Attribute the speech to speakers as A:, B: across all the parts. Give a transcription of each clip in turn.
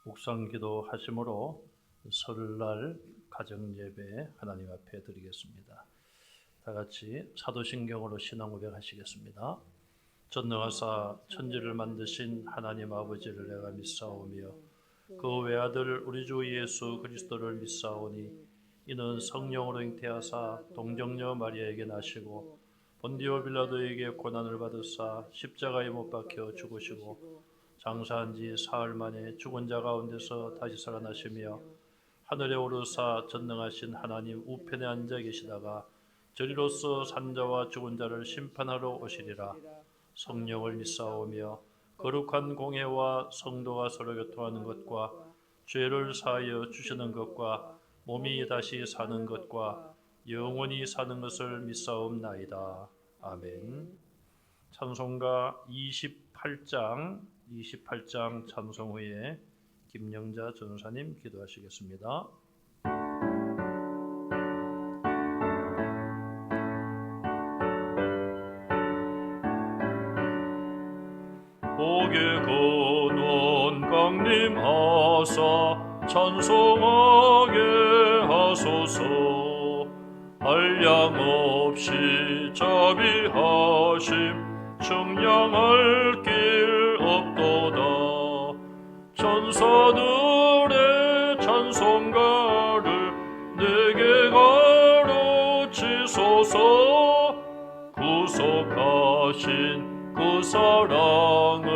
A: 묵상기도 하심으로 설날 가정예배 하나님 앞에 드리겠습니다. 다 같이 사도신경으로 신앙 고백하시겠습니다. 전능하사 천지를 만드신 하나님 아버지를 내가 믿사오며 그 외아들 우리 주 예수 그리스도를 믿사오니 이는 성령으로 잉태하사 동정녀 마리아에게 나시고 본디오 빌라도에게 고난을 받으사 십자가에 못 박혀 죽으시고 장사한 지 사흘 만에 죽은 자 가운데서 다시 살아나시며 하늘에 오르사 전능하신 하나님 우편에 앉아 계시다가 저리로서 산자와 죽은 자를 심판하러 오시리라. 성령을 믿사오며 거룩한 공회와 성도가 서로 교통하는 것과 죄를 사하여 주시는 것과 몸이 다시 사는 것과 영원히 사는 것을 믿사옵나이다. 아멘. 찬송가 28장 찬송 후에 김영자 전사님 기도하시겠습니다. 복의 근원 강림하사 찬송하게 하소서. 한량 없이 자비하심 측량할 길 없도다. 천사들의 찬송가를 내게 가르치소서. 구속하신 그 사랑을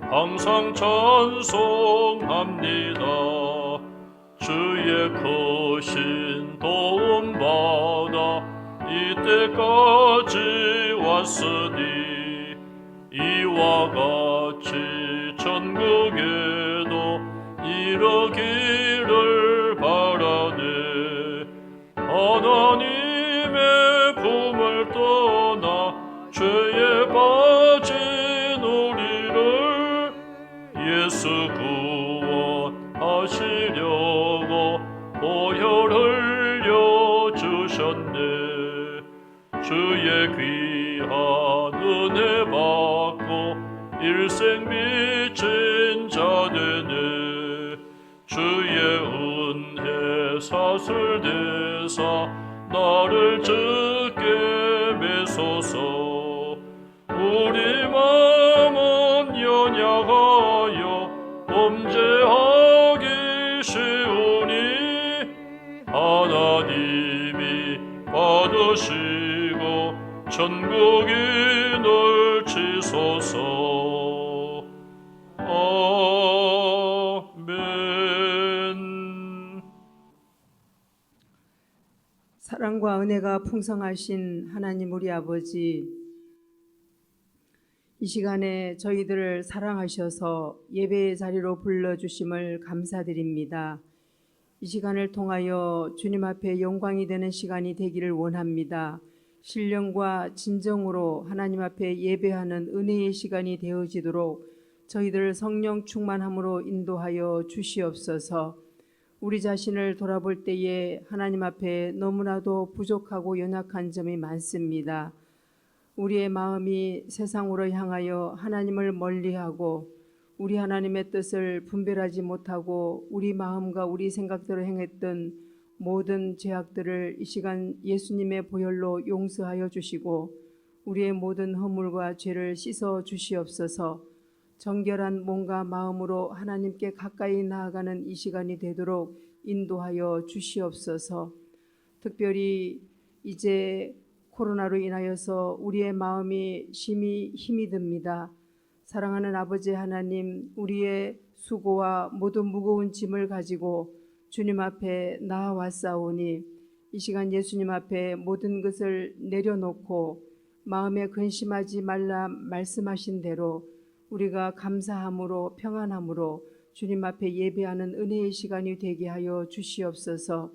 A: 항상 찬송합니다. 주의 크신 도움 받아 이때까지 왔으니 이와 같이 천국에도 이르기를 바라네. 하나님의 품을 떠나 죄에 빠진 우리를 예수 구원하시려고 보혈 흘려 주셨네. 주의 귀한 은혜 받고 일생 빚진 자 되네. 주의 은혜 사슬대사 나를 짙게 매소서. 우리 마음은 연약하여 범죄하기 쉬우니 하나님이 받으시고 천국인을 치소서. 아멘.
B: 사랑과 은혜가 풍성하신 하나님 우리 아버지, 이 시간에 저희들을 사랑하셔서 예배의 자리로 불러주심을 감사드립니다. 이 시간을 통하여 주님 앞에 영광이 되는 시간이 되기를 원합니다. 신령과 진정으로 하나님 앞에 예배하는 은혜의 시간이 되어지도록 저희들 성령 충만함으로 인도하여 주시옵소서. 우리 자신을 돌아볼 때에 하나님 앞에 너무나도 부족하고 연약한 점이 많습니다. 우리의 마음이 세상으로 향하여 하나님을 멀리하고 우리 하나님의 뜻을 분별하지 못하고 우리 마음과 우리 생각대로 행했던 모든 죄악들을 이 시간 예수님의 보혈로 용서하여 주시고 우리의 모든 허물과 죄를 씻어 주시옵소서. 정결한 몸과 마음으로 하나님께 가까이 나아가는 이 시간이 되도록 인도하여 주시옵소서. 특별히 이제 코로나로 인하여서 우리의 마음이 심히 힘이 듭니다. 사랑하는 아버지 하나님, 우리의 수고와 모든 무거운 짐을 가지고 주님 앞에 나아왔사오니 이 시간 예수님 앞에 모든 것을 내려놓고 마음에 근심하지 말라 말씀하신 대로 우리가 감사함으로 평안함으로 주님 앞에 예배하는 은혜의 시간이 되게 하여 주시옵소서.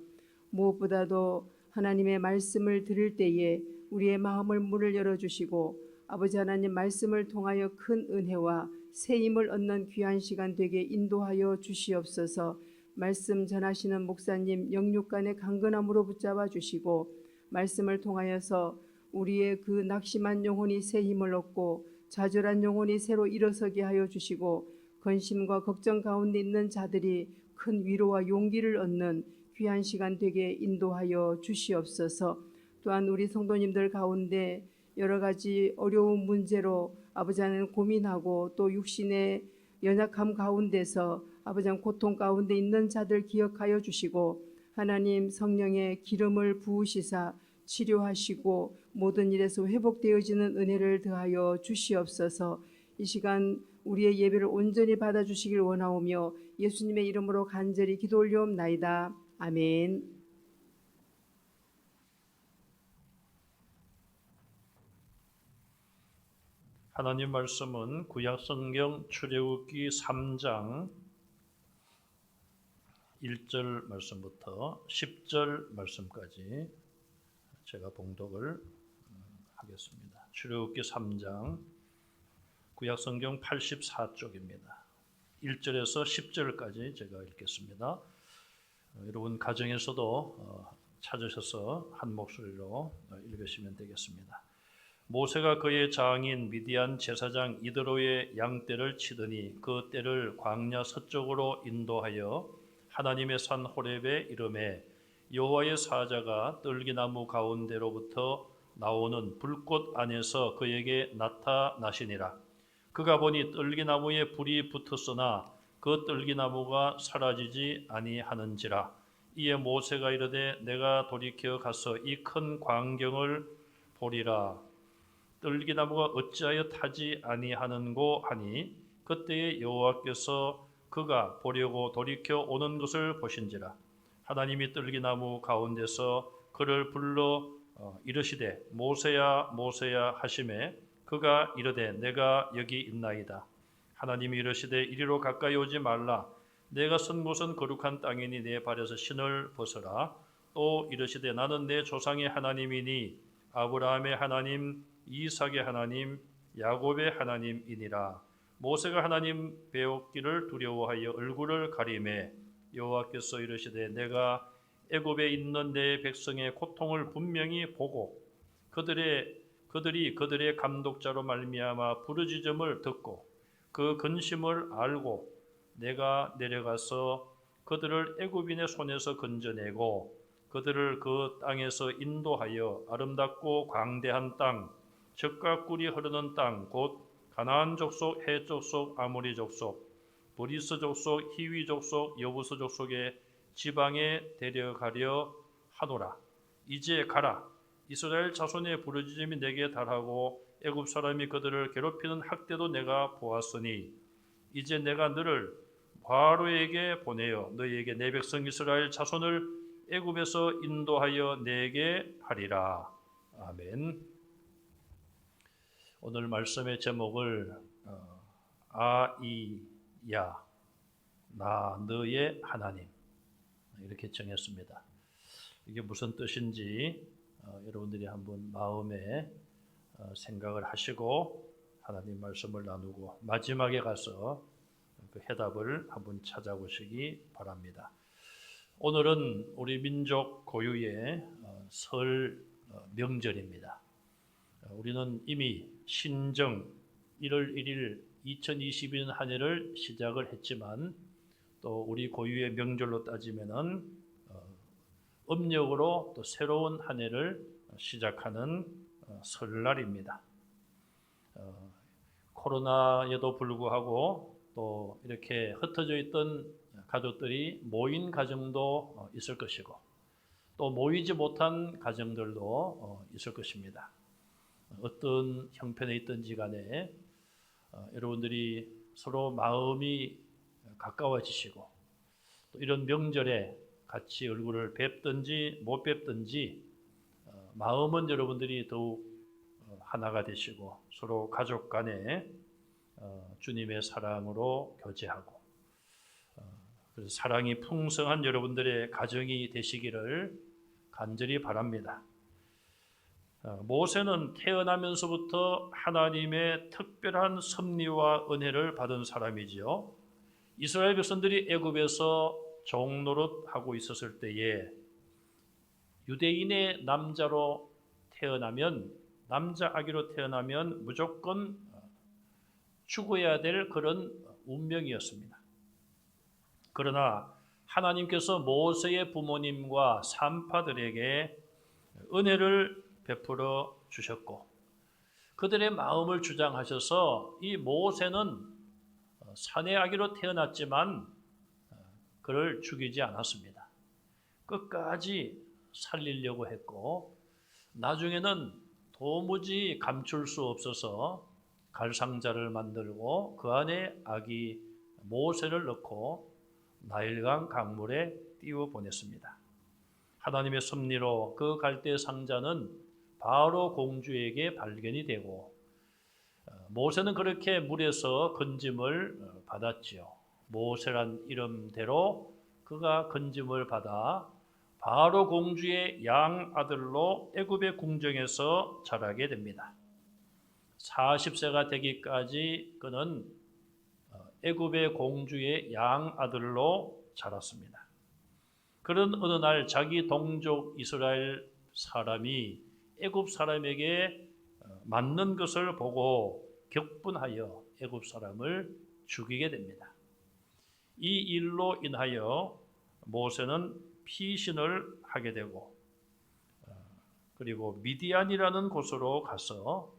B: 무엇보다도 하나님의 말씀을 들을 때에 우리의 마음을 문을 열어주시고 아버지 하나님 말씀을 통하여 큰 은혜와 새 힘을 얻는 귀한 시간 되게 인도하여 주시옵소서. 말씀 전하시는 목사님 영육간의 강건함으로 붙잡아 주시고 말씀을 통하여서 우리의 그 낙심한 영혼이 새 힘을 얻고 좌절한 영혼이 새로 일어서게 하여 주시고 근심과 걱정 가운데 있는 자들이 큰 위로와 용기를 얻는 귀한 시간 되게 인도하여 주시옵소서. 또한 우리 성도님들 가운데 여러 가지 어려운 문제로 아버지 하나님 고민하고 또 육신의 연약함 가운데서 아버지 하나님 고통 가운데 있는 자들 기억하여 주시고 하나님 성령의 기름을 부으시사 치료하시고 모든 일에서 회복되어지는 은혜를 더하여 주시옵소서. 이 시간 우리의 예배를 온전히 받아주시길 원하오며 예수님의 이름으로 간절히 기도 올려옵나이다. 아멘.
A: 하나님 말씀은 구약성경 출애굽기 3장 1절 말씀부터 10절 말씀까지 제가 봉독을 하겠습니다. 출애굽기 3장 구약성경 84쪽입니다. 1절에서 10절까지 제가 읽겠습니다. 여러분 가정에서도 찾으셔서 한 목소리로 읽으시면 되겠습니다. 모세가 그의 장인 미디안 제사장 이드로의 양떼를 치더니 그 떼를 광야 서쪽으로 인도하여 하나님의 산 호렙에 이르매 여호와의 사자가 떨기나무 가운데로부터 나오는 불꽃 안에서 그에게 나타나시니라. 그가 보니 떨기나무에 불이 붙었으나 그 떨기나무가 사라지지 아니하는지라. 이에 모세가 이르되 내가 돌이켜 가서 이 큰 광경을 보리라. 떨기나무가 어찌하여 타지 아니하는고 하니 그때에 여호와께서 그가 보려고 돌이켜 오는 것을 보신지라. 하나님이 떨기나무 가운데서 그를 불러 이르시되 모세야 모세야 하시매 그가 이르되 내가 여기 있나이다. 하나님이 이르시되 이리로 가까이 오지 말라. 내가 선 곳은 거룩한 땅이니 내 발에서 신을 벗어라. 또 이르시되 나는 내 조상의 하나님이니 아브라함의 하나님 이삭의 하나님 야곱의 하나님이니라. 모세가 하나님 배웠기를 두려워하여 얼굴을 가리매 여호와께서 이르시되 내가 애굽에 있는 내 백성의 고통을 분명히 보고 그들이 그들의 감독자로 말미암아 부르짖음을 듣고 그 근심을 알고 내가 내려가서 그들을 애굽인의 손에서 건져내고 그들을 그 땅에서 인도하여 아름답고 광대한 땅 젖과 꿀이 흐르는 땅 곧 가나안 족속, 헷 족속, 아모리 족속, 브리스 족속, 히위 족속, 여부스 족속의 지방에 데려가려 하노라. 이제 가라. 이스라엘 자손의 부르짖음이 내게 달하고 애굽 사람이 그들을 괴롭히는 학대도 내가 보았으니 이제 내가 너를 바로에게 보내어 너희에게 내 백성 이스라엘 자손을 애굽에서 인도하여 내게 하리라. 아멘. 오늘 말씀의 제목을 아이야 나 너의 하나님 이렇게 정했습니다. 이게 무슨 뜻인지 여러분들이 한번 마음에 생각을 하시고 하나님 말씀을 나누고 마지막에 가서 그 해답을 한번 찾아보시기 바랍니다. 오늘은 우리 민족 고유의 설 명절입니다. 우리는 이미 신정 1월 1일 2022년 한 해를 시작을 했지만 또 우리 고유의 명절로 따지면은 음력으로 또 새로운 한 해를 시작하는 설날입니다. 코로나에도 불구하고 또 이렇게 흩어져 있던 가족들이 모인 가정도 있을 것이고 또 모이지 못한 가정들도 있을 것입니다. 어떤 형편에 있든지 간에 여러분들이 서로 마음이 가까워지시고 또 이런 명절에 같이 얼굴을 뵙든지 못 뵙든지 마음은 여러분들이 더욱 하나가 되시고 서로 가족 간에 주님의 사랑으로 교제하고 그래서 사랑이 풍성한 여러분들의 가정이 되시기를 간절히 바랍니다. 모세는 태어나면서부터 하나님의 특별한 섭리와 은혜를 받은 사람이지요. 이스라엘 백성들이 애굽에서 종노릇하고 있었을 때에 유대인의 남자로 태어나면 남자 아기로 태어나면 무조건 죽어야 될 그런 운명이었습니다. 그러나 하나님께서 모세의 부모님과 산파들에게 은혜를 베풀어 주셨고 그들의 마음을 주장하셔서 이 모세는 사내 아기로 태어났지만 그를 죽이지 않았습니다. 끝까지 살리려고 했고 나중에는 도무지 감출 수 없어서 갈상자를 만들고 그 안에 아기 모세를 넣고 나일강 강물에 띄워 보냈습니다. 하나님의 섭리로 그 갈대 상자는 바로 공주에게 발견이 되고 모세는 그렇게 물에서 건짐을 받았지요. 모세란 이름대로 그가 건짐을 받아 바로 공주의 양 아들로 애굽의 궁정에서 자라게 됩니다. 40세가 되기까지 그는 애굽의 공주의 양 아들로 자랐습니다. 그런 어느 날 자기 동족 이스라엘 사람이 애굽 사람에게 맞는 것을 보고 격분하여 애굽 사람을 죽이게 됩니다. 이 일로 인하여 모세는 피신을 하게 되고 그리고 미디안이라는 곳으로 가서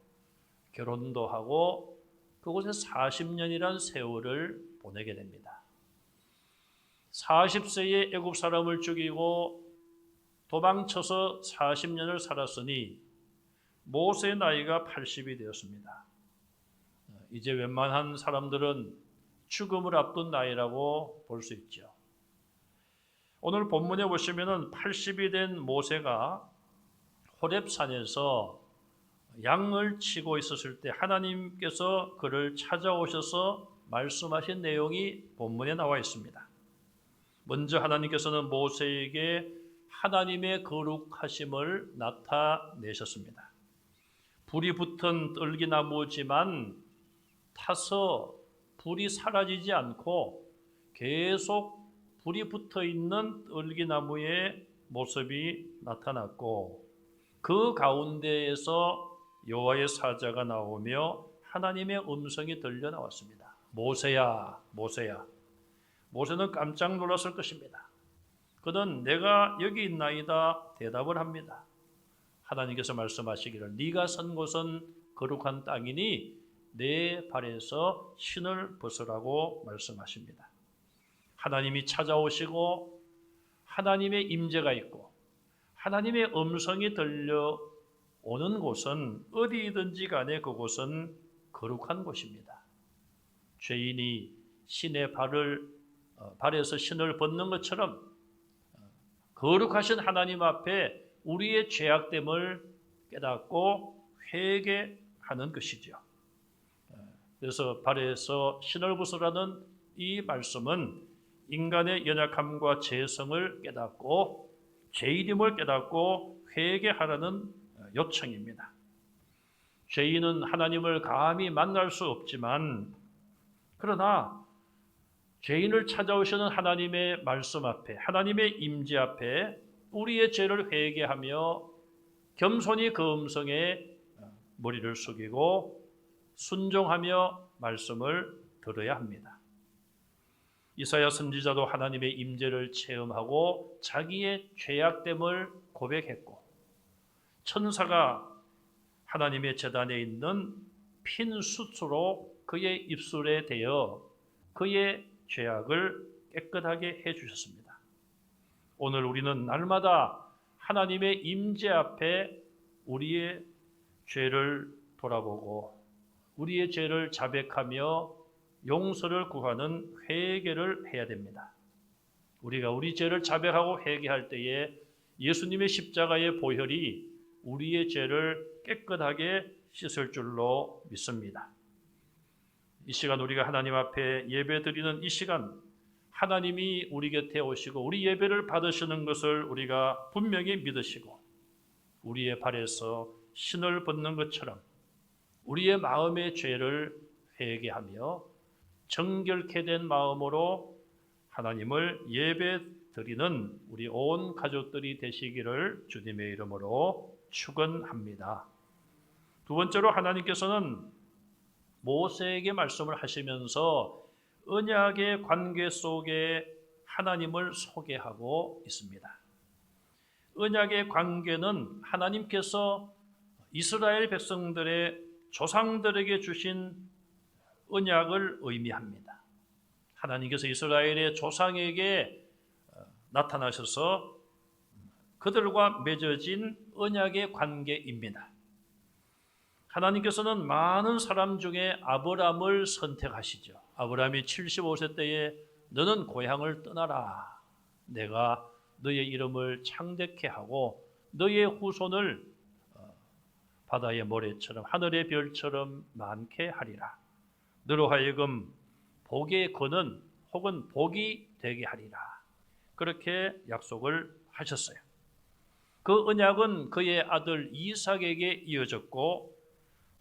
A: 결혼도 하고 그곳에 40년이란 세월을 보내게 됩니다. 40세에 애굽 사람을 죽이고 도망쳐서 40년을 살았으니 모세의 나이가 80이 되었습니다. 이제 웬만한 사람들은 죽음을 앞둔 나이라고 볼 수 있죠. 오늘 본문에 보시면은 80이 된 모세가 호렙산에서 양을 치고 있었을 때 하나님께서 그를 찾아오셔서 말씀하신 내용이 본문에 나와 있습니다. 먼저 하나님께서는 모세에게 하나님의 거룩하심을 나타내셨습니다. 불이 붙은 떨기나무지만 타서 불이 사라지지 않고 계속 불이 붙어 있는 떨기나무의 모습이 나타났고 그 가운데에서 여호와의 사자가 나오며 하나님의 음성이 들려 나왔습니다. 모세야, 모세야. 모세는 깜짝 놀랐을 것입니다. 그는 내가 여기 있나이다 대답을 합니다. 하나님께서 말씀하시기를 네가 선 곳은 거룩한 땅이니 내 발에서 신을 벗으라고 말씀하십니다. 하나님이 찾아오시고 하나님의 임재가 있고 하나님의 음성이 들려오는 곳은 어디든지 간에 그곳은 거룩한 곳입니다. 죄인이 신의 발에서 신을 벗는 것처럼 거룩하신 하나님 앞에 우리의 죄악됨을 깨닫고 회개하는 것이죠. 그래서 발에서 신을 벗으라는 이 말씀은 인간의 연약함과 죄성을 깨닫고 죄인임을 깨닫고 회개하라는 요청입니다. 죄인은 하나님을 감히 만날 수 없지만 그러나 죄인을 찾아오시는 하나님의 말씀 앞에 하나님의 임재 앞에 우리의 죄를 회개하며 겸손히 그 음성에 머리를 숙이고 순종하며 말씀을 들어야 합니다. 이사야 선지자도 하나님의 임재를 체험하고 자기의 죄악됨을 고백했고 천사가 하나님의 제단에 있는 핀 숯으로 그의 입술에 대어 그의 죄악을 깨끗하게 해주셨습니다. 오늘 우리는 날마다 하나님의 임재 앞에 우리의 죄를 돌아보고 우리의 죄를 자백하며 용서를 구하는 회개를 해야 됩니다. 우리가 우리 죄를 자백하고 회개할 때에 예수님의 십자가의 보혈이 우리의 죄를 깨끗하게 씻을 줄로 믿습니다. 이 시간 우리가 하나님 앞에 예배드리는 이 시간 하나님이 우리 곁에 오시고 우리 예배를 받으시는 것을 우리가 분명히 믿으시고 우리의 발에서 신을 벗는 것처럼 우리의 마음의 죄를 회개하며 정결케 된 마음으로 하나님을 예배드리는 우리 온 가족들이 되시기를 주님의 이름으로 축원합니다. 두 번째로 하나님께서는 모세에게 말씀을 하시면서 언약의 관계 속에 하나님을 소개하고 있습니다. 언약의 관계는 하나님께서 이스라엘 백성들의 조상들에게 주신 언약을 의미합니다. 하나님께서 이스라엘의 조상에게 나타나셔서 그들과 맺어진 언약의 관계입니다. 하나님께서는 많은 사람 중에 아브라함을 선택하시죠. 아브라함이 75세 때에 너는 고향을 떠나라. 내가 너의 이름을 창대케 하고 너의 후손을 바다의 모래처럼 하늘의 별처럼 많게 하리라. 너로 하여금 복의 근원 혹은 복이 되게 하리라. 그렇게 약속을 하셨어요. 그 언약은 그의 아들 이삭에게 이어졌고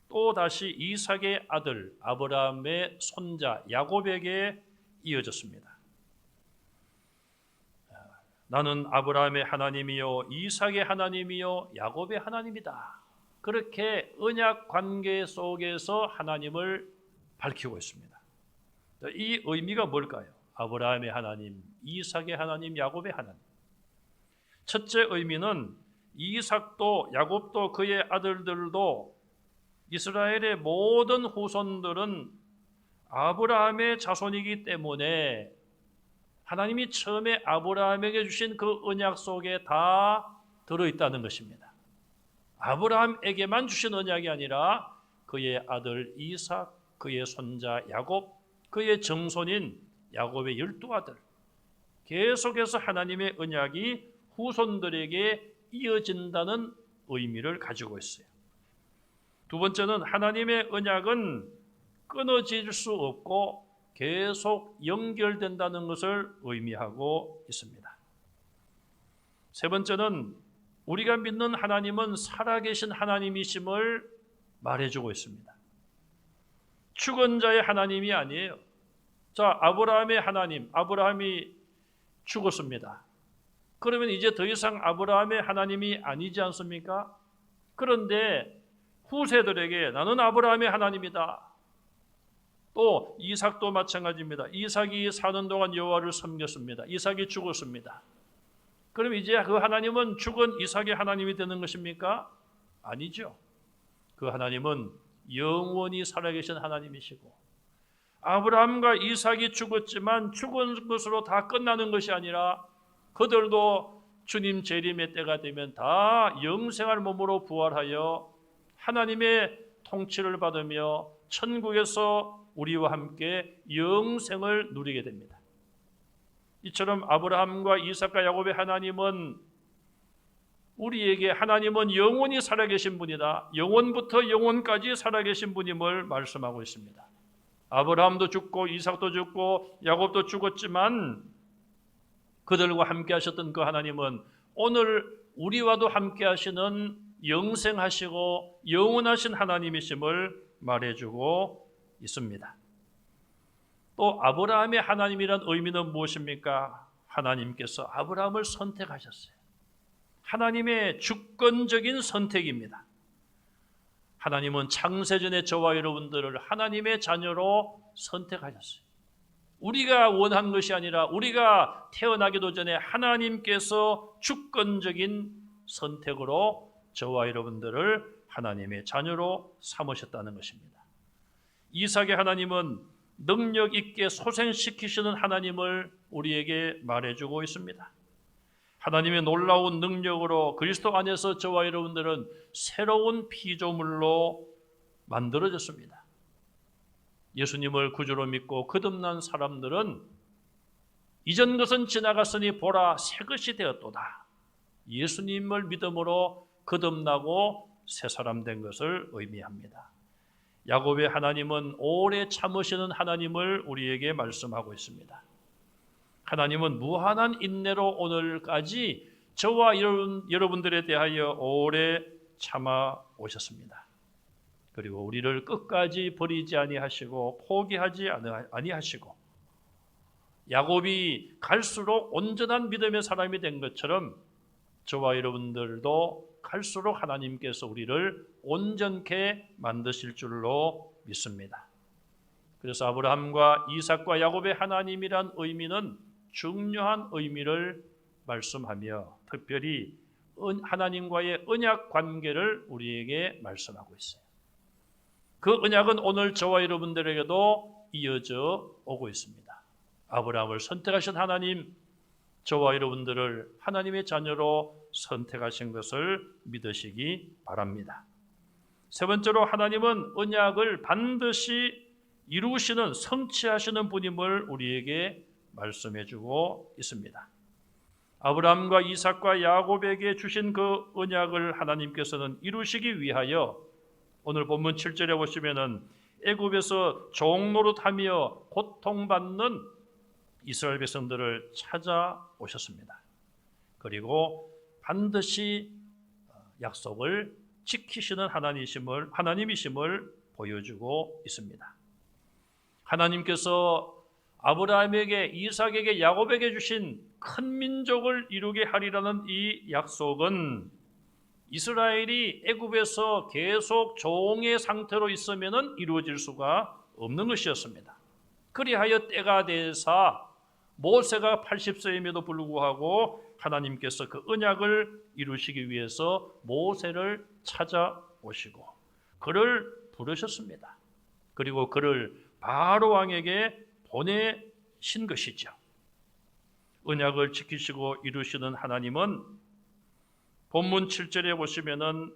A: 또 다시 이삭의 아들 아브라함의 손자 야곱에게 이어졌습니다. 나는 아브라함의 하나님이요 이삭의 하나님이요 야곱의 하나님이다. 그렇게 언약 관계 속에서 하나님을 밝히고 있습니다. 이 의미가 뭘까요? 아브라함의 하나님, 이삭의 하나님, 야곱의 하나님. 첫째 의미는 이삭도 야곱도 그의 아들들도 이스라엘의 모든 후손들은 아브라함의 자손이기 때문에 하나님이 처음에 아브라함에게 주신 그 언약 속에 다 들어있다는 것입니다. 아브라함에게만 주신 언약이 아니라 그의 아들 이삭, 그의 손자 야곱, 그의 정손인 야곱의 12아들 계속해서 하나님의 언약이 후손들에게 이어진다는 의미를 가지고 있어요. 두 번째는 하나님의 언약은 끊어질 수 없고 계속 연결된다는 것을 의미하고 있습니다. 세 번째는 우리가 믿는 하나님은 살아계신 하나님이심을 말해주고 있습니다. 죽은 자의 하나님이 아니에요. 자, 아브라함의 하나님, 아브라함이 죽었습니다. 그러면 이제 더 이상 아브라함의 하나님이 아니지 않습니까? 그런데 후세들에게 나는 아브라함의 하나님이다. 또 이삭도 마찬가지입니다. 이삭이 사는 동안 여호와를 섬겼습니다. 이삭이 죽었습니다. 그럼 이제 그 하나님은 죽은 이삭의 하나님이 되는 것입니까? 아니죠. 그 하나님은 영원히 살아계신 하나님이시고 아브라함과 이삭이 죽었지만 죽은 것으로 다 끝나는 것이 아니라 그들도 주님 재림의 때가 되면 다 영생할 몸으로 부활하여 하나님의 통치를 받으며 천국에서 우리와 함께 영생을 누리게 됩니다. 이처럼 아브라함과 이삭과 야곱의 하나님은 우리에게 하나님은 영원히 살아계신 분이다. 영원부터 영원까지 살아계신 분임을 말씀하고 있습니다. 아브라함도 죽고 이삭도 죽고 야곱도 죽었지만 그들과 함께 하셨던 그 하나님은 오늘 우리와도 함께 하시는 영생하시고 영원하신 하나님이심을 말해주고 있습니다. 또 아브라함의 하나님이란 의미는 무엇입니까? 하나님께서 아브라함을 선택하셨어요. 하나님의 주권적인 선택입니다. 하나님은 창세전에 저와 여러분들을 하나님의 자녀로 선택하셨어요. 우리가 원한 것이 아니라 우리가 태어나기도 전에 하나님께서 주권적인 선택으로 저와 여러분들을 하나님의 자녀로 삼으셨다는 것입니다. 이삭의 하나님은 능력 있게 소생시키시는 하나님을 우리에게 말해주고 있습니다. 하나님의 놀라운 능력으로 그리스도 안에서 저와 여러분들은 새로운 피조물로 만들어졌습니다. 예수님을 구주로 믿고 거듭난 사람들은 이전 것은 지나갔으니 보라 새 것이 되었도다. 예수님을 믿음으로 거듭나고 새 사람 된 것을 의미합니다. 야곱의 하나님은 오래 참으시는 하나님을 우리에게 말씀하고 있습니다. 하나님은 무한한 인내로 오늘까지 저와 여러분들에 대하여 오래 참아 오셨습니다. 그리고 우리를 끝까지 버리지 아니하시고 포기하지 아니하시고 야곱이 갈수록 온전한 믿음의 사람이 된 것처럼 저와 여러분들도 갈수록 하나님께서 우리를 온전케 만드실 줄로 믿습니다. 그래서 아브라함과 이삭과 야곱의 하나님이란 의미는 중요한 의미를 말씀하며 특별히 하나님과의 언약 관계를 우리에게 말씀하고 있어요. 그 언약은 오늘 저와 여러분들에게도 이어져 오고 있습니다. 아브라함을 선택하신 하나님, 저와 여러분들을 하나님의 자녀로 선택하신 것을 믿으시기 바랍니다. 세 번째로 하나님은 언약을 반드시 이루시는 성취하시는 분임을 우리에게 말씀해 주고 있습니다. 아브라함과 이삭과 야곱에게 주신 그 언약을 하나님께서는 이루시기 위하여 오늘 본문 7절에 보시면은 애굽에서 종노릇하며 고통받는 이스라엘 백성들을 찾아오셨습니다. 그리고 반드시 약속을 지키시는 하나님이심을 보여주고 있습니다. 하나님께서 아브라함에게, 이삭에게, 야곱에게 주신 큰 민족을 이루게 하리라는 이 약속은 이스라엘이 애굽에서 계속 종의 상태로 있으면은 이루어질 수가 없는 것이었습니다. 그리하여 때가 되사 모세가 80세임에도 불구하고 하나님께서 그 언약을 이루시기 위해서 모세를 찾아오시고 그를 부르셨습니다. 그리고 그를 바로 왕에게 보내신 것이죠. 언약을 지키시고 이루시는 하나님은 본문 7절에 보시면은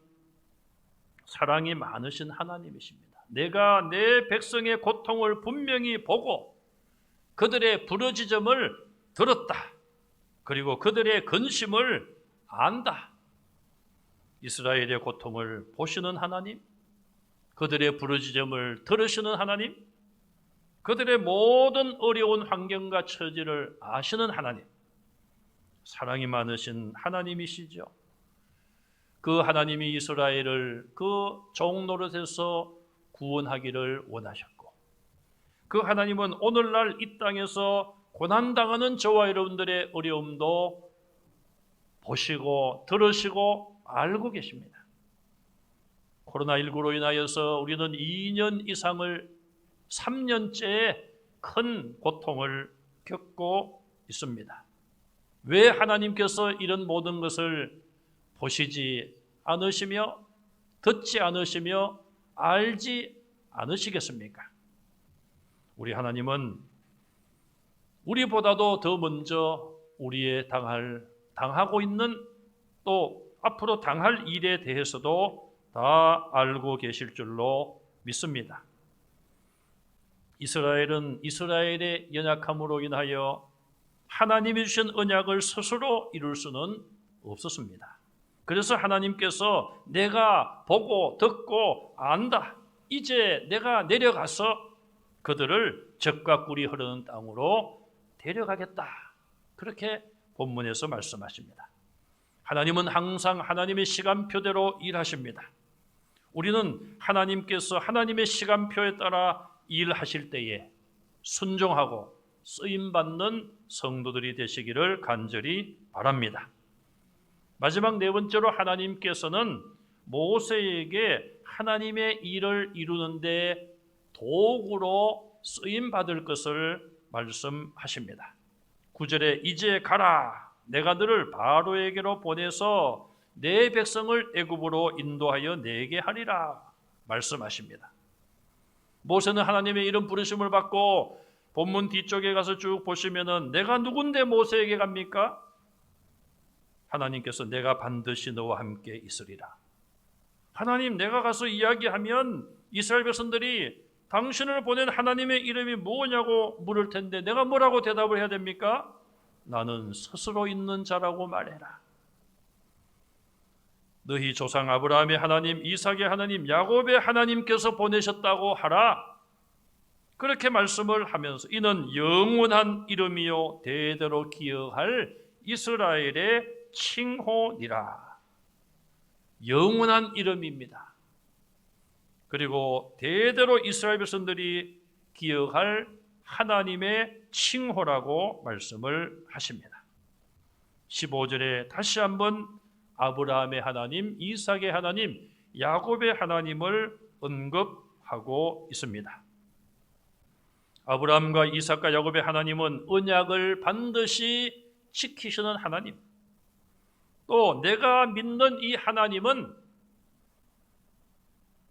A: 사랑이 많으신 하나님이십니다. 내가 내 백성의 고통을 분명히 보고 그들의 부르짖음을 들었다. 그리고 그들의 근심을 안다. 이스라엘의 고통을 보시는 하나님, 그들의 부르짖음을 들으시는 하나님, 그들의 모든 어려운 환경과 처지를 아시는 하나님, 사랑이 많으신 하나님이시죠. 그 하나님이 이스라엘을 그 종노릇에서 구원하기를 원하셨고, 그 하나님은 오늘날 이 땅에서 고난당하는 저와 여러분들의 어려움도 보시고 들으시고 알고 계십니다. 코로나19로 인하여서 우리는 2년 이상을 3년째 큰 고통을 겪고 있습니다. 왜 하나님께서 이런 모든 것을 보시지 않으시며 듣지 않으시며 알지 않으시겠습니까? 우리 하나님은 우리보다도 더 먼저 우리의 당하고 있는 또 앞으로 당할 일에 대해서도 다 알고 계실 줄로 믿습니다. 이스라엘은 이스라엘의 연약함으로 인하여 하나님이 주신 언약을 스스로 이룰 수는 없었습니다. 그래서 하나님께서 내가 보고 듣고 안다. 이제 내가 내려가서 그들을 젖과 꿀이 흐르는 땅으로 데려가겠다. 그렇게 본문에서 말씀하십니다. 하나님은 항상 하나님의 시간표대로 일하십니다. 우리는 하나님께서 하나님의 시간표에 따라 일하실 때에 순종하고 쓰임받는 성도들이 되시기를 간절히 바랍니다. 마지막 네 번째로 하나님께서는 모세에게 하나님의 일을 이루는데 도구로 쓰임받을 것을 말씀하십니다. 9절에 이제 가라, 내가 너를 바로에게로 보내서 내 백성을 애굽으로 인도하여 내게 하리라 말씀하십니다. 모세는 하나님의 이런 부르심을 받고 본문 뒤쪽에 가서 쭉 보시면은 내가 누군데 모세에게 갑니까? 하나님께서 내가 반드시 너와 함께 있으리라. 하나님, 내가 가서 이야기하면 이스라엘 백성들이 당신을 보낸 하나님의 이름이 뭐냐고 물을 텐데 내가 뭐라고 대답을 해야 됩니까? 나는 스스로 있는 자라고 말해라. 너희 조상 아브라함의 하나님, 이삭의 하나님, 야곱의 하나님께서 보내셨다고 하라. 그렇게 말씀을 하면서 이는 영원한 이름이요 대대로 기억할 이스라엘의 칭호니라. 영원한 이름입니다. 그리고 대대로 이스라엘 백성들이 기억할 하나님의 칭호라고 말씀을 하십니다. 15절에 다시 한번 아브라함의 하나님, 이삭의 하나님, 야곱의 하나님을 언급하고 있습니다. 아브라함과 이삭과 야곱의 하나님은 언약을 반드시 지키시는 하나님, 또 내가 믿는 이 하나님은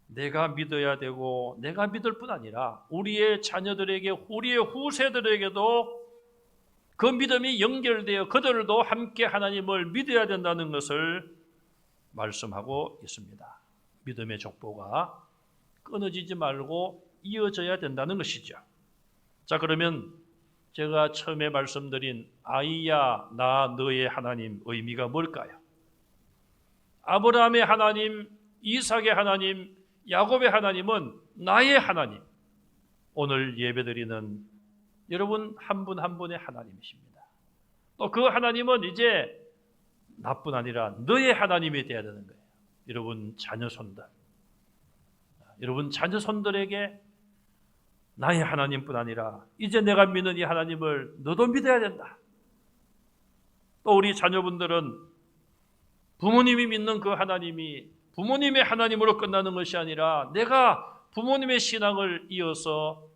A: 내가 믿어야 되고 내가 믿을 뿐 아니라 우리의 자녀들에게, 우리의 후세들에게도 그 믿음이 연결되어 그들도 함께 하나님을 믿어야 된다는 것을 말씀하고 있습니다. 믿음의 족보가 끊어지지 말고 이어져야 된다는 것이죠. 자, 그러면 제가 처음에 말씀드린 아이야 나 너의 하나님 의미가 뭘까요? 아브라함의 하나님, 이삭의 하나님, 야곱의 하나님은 나의 하나님, 오늘 예배드리는 여러분 한 분 한 분의 하나님이십니다. 또 그 하나님은 이제 나뿐 아니라 너의 하나님이 되어야 되는 거예요. 여러분 자녀손들, 여러분 자녀손들에게 나의 하나님뿐 아니라 이제 내가 믿는 이 하나님을 너도 믿어야 된다. 또 우리 자녀분들은 부모님이 믿는 그 하나님이 부모님의 하나님으로 끝나는 것이 아니라 내가 부모님의 신앙을 이어서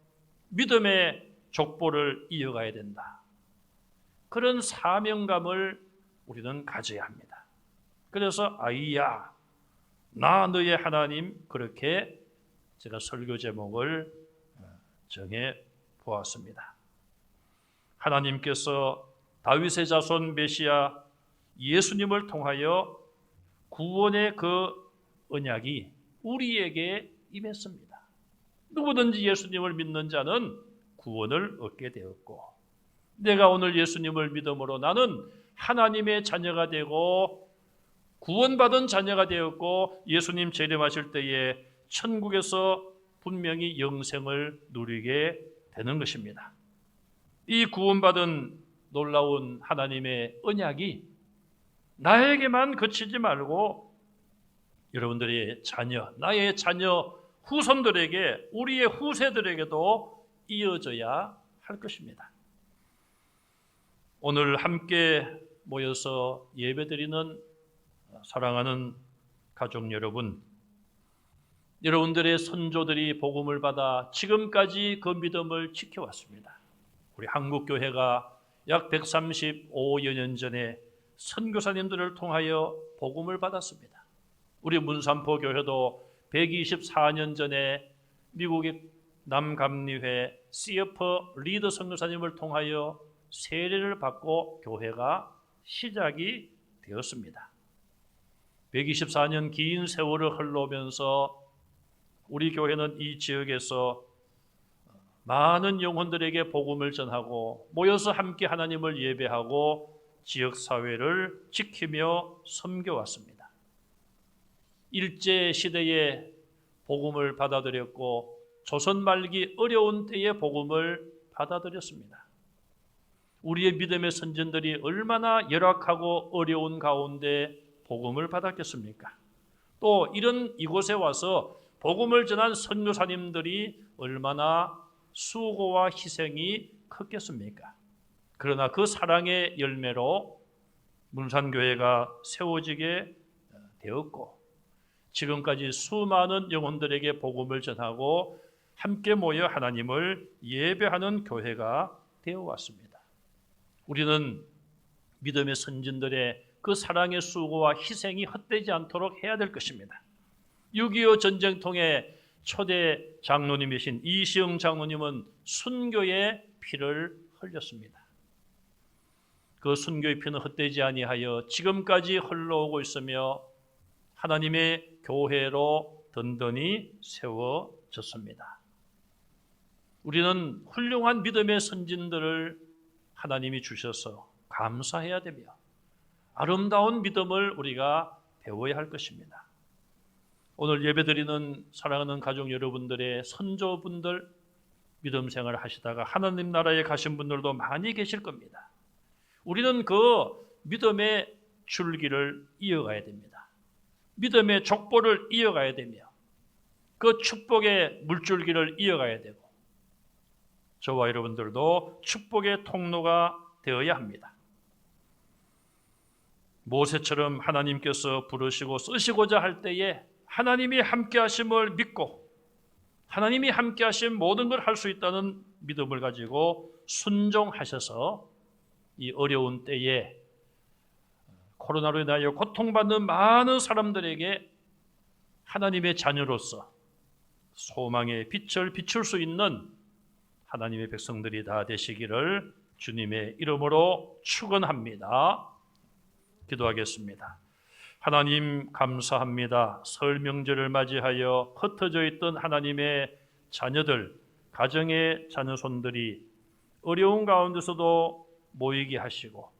A: 믿음의 족보를 이어가야 된다. 그런 사명감을 우리는 가져야 합니다. 그래서 아이야 나 너의 하나님, 그렇게 제가 설교 제목을 정해 보았습니다. 하나님께서 다윗의 자손 메시아 예수님을 통하여 구원의 그 언약이 우리에게 임했습니다. 누구든지 예수님을 믿는 자는 구원을 얻게 되었고, 내가 오늘 예수님을 믿음으로 나는 하나님의 자녀가 되고 구원받은 자녀가 되었고, 예수님 재림하실 때에 천국에서 분명히 영생을 누리게 되는 것입니다. 이 구원받은 놀라운 하나님의 언약이 나에게만 그치지 말고 여러분들의 자녀, 나의 자녀 후손들에게, 우리의 후세들에게도 이어져야 할 것입니다. 오늘 함께 모여서 예배드리는 사랑하는 가족 여러분, 여러분들의 선조들이 복음을 받아 지금까지 그 믿음을 지켜왔습니다. 우리 한국교회가 약 135여 년 전에 선교사님들을 통하여 복음을 받았습니다. 우리 문산포 교회도 124년 전에 미국의 남감리회 CF 리더 선교사님을 통하여 세례를 받고 교회가 시작이 되었습니다. 124년 긴 세월을 흘러오면서 우리 교회는 이 지역에서 많은 영혼들에게 복음을 전하고 모여서 함께 하나님을 예배하고 지역사회를 지키며 섬겨왔습니다. 일제시대에 복음을 받아들였고 조선 말기 어려운 때에 복음을 받아들였습니다. 우리의 믿음의 선진들이 얼마나 열악하고 어려운 가운데 복음을 받았겠습니까? 또 이런 이곳에 와서 복음을 전한 선교사님들이 얼마나 수고와 희생이 컸겠습니까? 그러나 그 사랑의 열매로 문산교회가 세워지게 되었고, 지금까지 수많은 영혼들에게 복음을 전하고 함께 모여 하나님을 예배하는 교회가 되어 왔습니다. 우리는 믿음의 선진들의 그 사랑의 수고와 희생이 헛되지 않도록 해야 될 것입니다. 6.25 전쟁통의 초대 장로님이신 이시영 장로님은 순교의 피를 흘렸습니다. 그 순교의 피는 헛되지 아니하여 지금까지 흘러오고 있으며 하나님의 교회로 든든히 세워졌습니다. 우리는 훌륭한 믿음의 선진들을 하나님이 주셔서 감사해야 되며 아름다운 믿음을 우리가 배워야 할 것입니다. 오늘 예배드리는 사랑하는 가족 여러분들의 선조분들, 믿음 생활을 하시다가 하나님 나라에 가신 분들도 많이 계실 겁니다. 우리는 그 믿음의 줄기를 이어가야 됩니다. 믿음의 족보를 이어가야 되며 그 축복의 물줄기를 이어가야 되고, 저와 여러분들도 축복의 통로가 되어야 합니다. 모세처럼 하나님께서 부르시고 쓰시고자 할 때에 하나님이 함께 하심을 믿고 하나님이 함께 하신 모든 걸 할 수 있다는 믿음을 가지고 순종하셔서 이 어려운 때에 코로나로 인하여 고통받는 많은 사람들에게 하나님의 자녀로서 소망의 빛을 비출 수 있는 하나님의 백성들이 다 되시기를 주님의 이름으로 축원합니다. 기도하겠습니다. 하나님 감사합니다. 설 명절을 맞이하여 흩어져 있던 하나님의 자녀들, 가정의 자녀손들이 어려운 가운데서도 모이게 하시고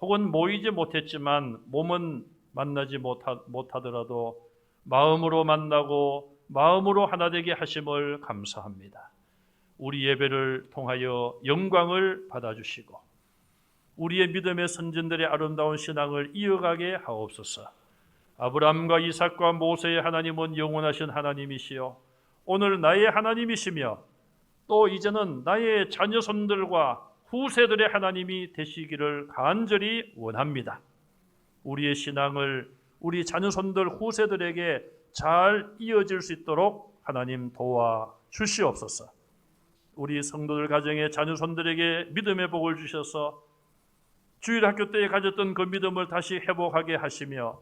A: 혹은 모이지 못했지만 몸은 만나지 못하더라도 마음으로 만나고 마음으로 하나 되게 하심을 감사합니다. 우리 예배를 통하여 영광을 받아주시고 우리의 믿음의 선진들의 아름다운 신앙을 이어가게 하옵소서. 아브라함과 이삭과 모세의 하나님은 영원하신 하나님이시요 오늘 나의 하나님이시며 또 이제는 나의 자녀손들과 후세들의 하나님이 되시기를 간절히 원합니다. 우리의 신앙을 우리 자녀손들 후세들에게 잘 이어질 수 있도록 하나님 도와 주시옵소서. 우리 성도들 가정의 자녀손들에게 믿음의 복을 주셔서 주일학교 때에 가졌던 그 믿음을 다시 회복하게 하시며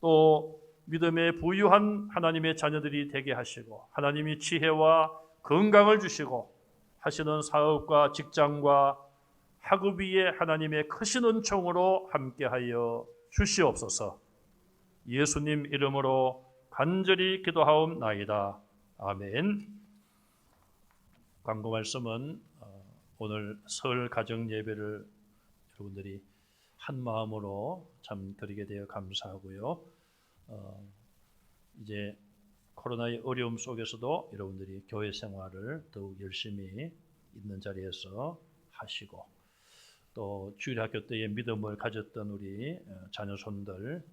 A: 또 믿음에 부유한 하나님의 자녀들이 되게 하시고 하나님이 지혜와 건강을 주시고 하시는 사업과 직장과 학업 위에 하나님의 크신 은총으로 함께하여 주시옵소서. 예수님 이름으로 간절히 기도하옵나이다. 아멘. 광고 말씀은 오늘 설 가정 예배를 여러분들이 한 마음으로 참 드리게 되어 감사하고요. 이제 코로나의 어려움 속에서도 여러분들이 교회 생활을 더욱 열심히 있는 자리에서 하시고 또 주일학교 때의 믿음을 가졌던 우리 자녀손들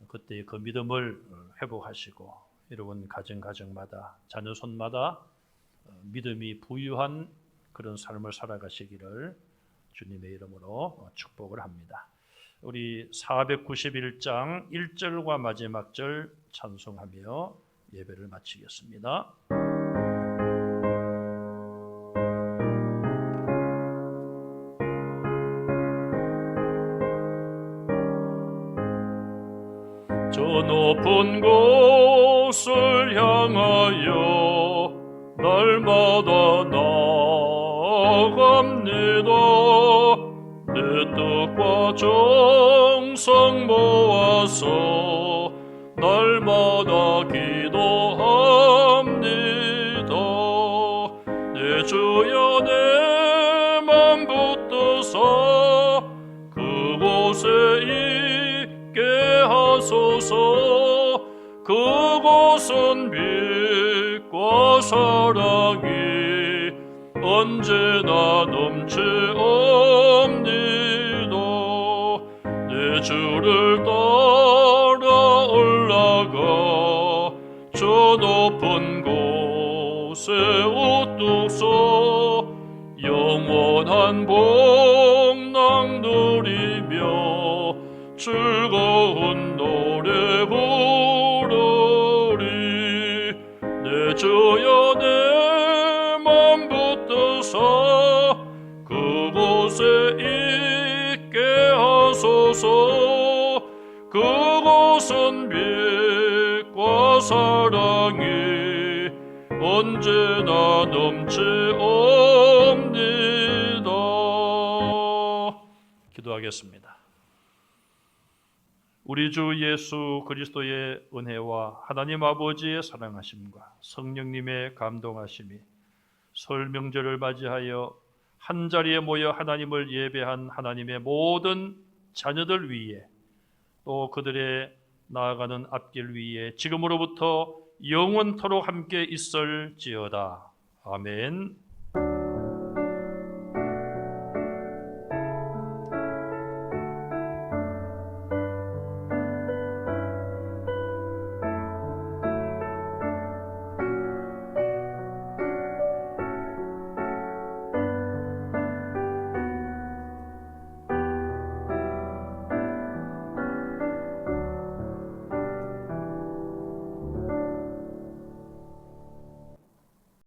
A: 그때의 그 믿음을 회복하시고 여러분 가정마다 자녀손마다 믿음이 부유한 그런 삶을 살아가시기를 주님의 이름으로 축복을 합니다. 우리 491장 1절과 마지막 절 찬송하며 예배를 마치겠습니다. 저 높은 곳을 향하여 날마다 나아갑니다. 내 뜻과 정성 모아서 날마다 기도합니다. 내 주여 내 맘 붙드사 그곳에 있게 하소서. 그곳은 빛과 사랑이 언제나 넘치옵니다. 내 주를 따라 올라가 저 높은 곳에 우뚝 서 영원한 복락 누리며 즐거운 노래 부르리. 내 주여 내 맘 붙드사 그곳에 있게 하소서. 그곳은 빛과 사랑이 언제나 넘치옵니다. 기도하겠습니다. 우리 주 예수 그리스도의 은혜와 하나님 아버지의 사랑하심과 성령님의 감동하심이 설 명절을 맞이하여 한자리에 모여 하나님을 예배한 하나님의 모든 자녀들 위에 또 그들의 나아가는 앞길 위에 지금으로부터 영원토록 함께 있을지어다. 아멘.